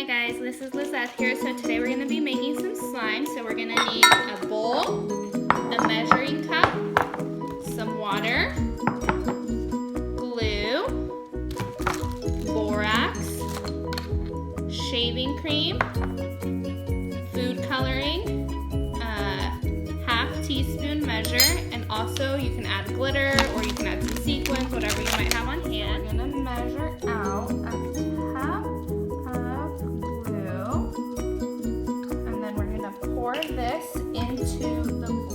guys, this is Lizeth here. So today we're going to be making some slime. So we're going to need a bowl, a measuring cup, some water, glue, borax, shaving cream, food coloring, half teaspoon measure, and also you can add glitter or you can add some sequins, whatever you might have on hand. I'm going to measure out a cup of glue, and then we're going to pour this into the bowl.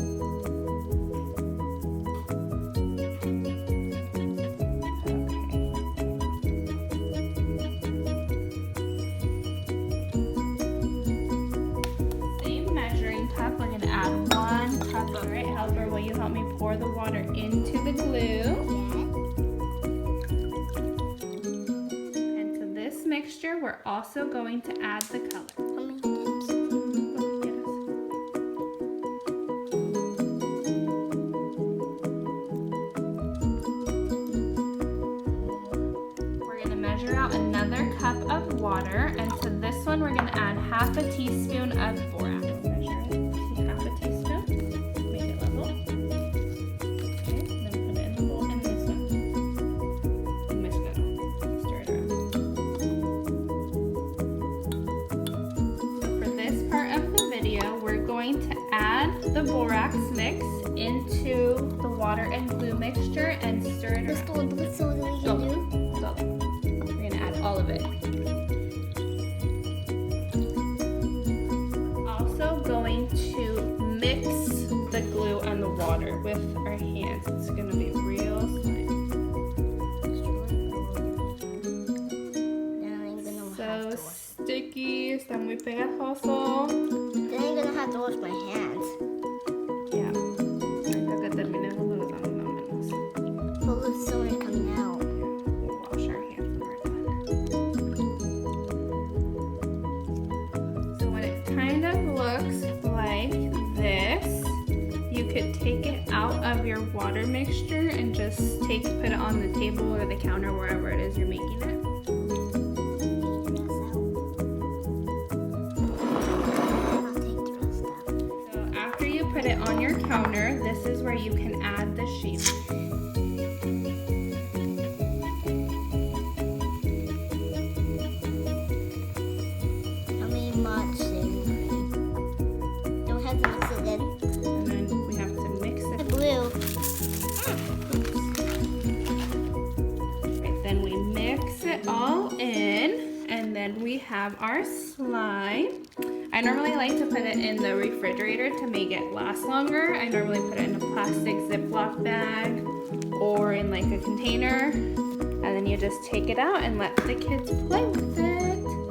Same measuring cup, we're going to add 1 cup. All right, helper, will you help me pour the water into the glue? Mixture, we're also going to add the color. We're going to measure out another cup of water, and to this one we're going to add half a teaspoon of borax. Measure it, half a teaspoon, make it level. Okay, then put it in the bowl and this one. And mix it up, stir it around. To add the borax mix into the water and glue mixture and stir it around. Let's do what we can do. So, we're going to add all of it. Also going to mix the glue and the water with our hands. It's going to be real slimy. So sticky, está muy pegajoso. Then I'm gonna have to wash my hands. Yeah. Ahorita que terminemos nos vamos menos. But it's still coming out. We'll wash our hands when we're done. So when it kind of looks like this, you could take it out of your water mixture and just put it on the table or the counter, wherever it is you're making it. Put it on your counter. This is where you can add the sheet. How much shaving cream? Then we have to mix it in. And then we have to mix it. The glue. Right, then we mix it all in, and then we have our slime. I normally like to put it in the refrigerator to make it last longer. I normally put it in a plastic Ziploc bag or in like a container, and then you just take it out and let the kids play with it.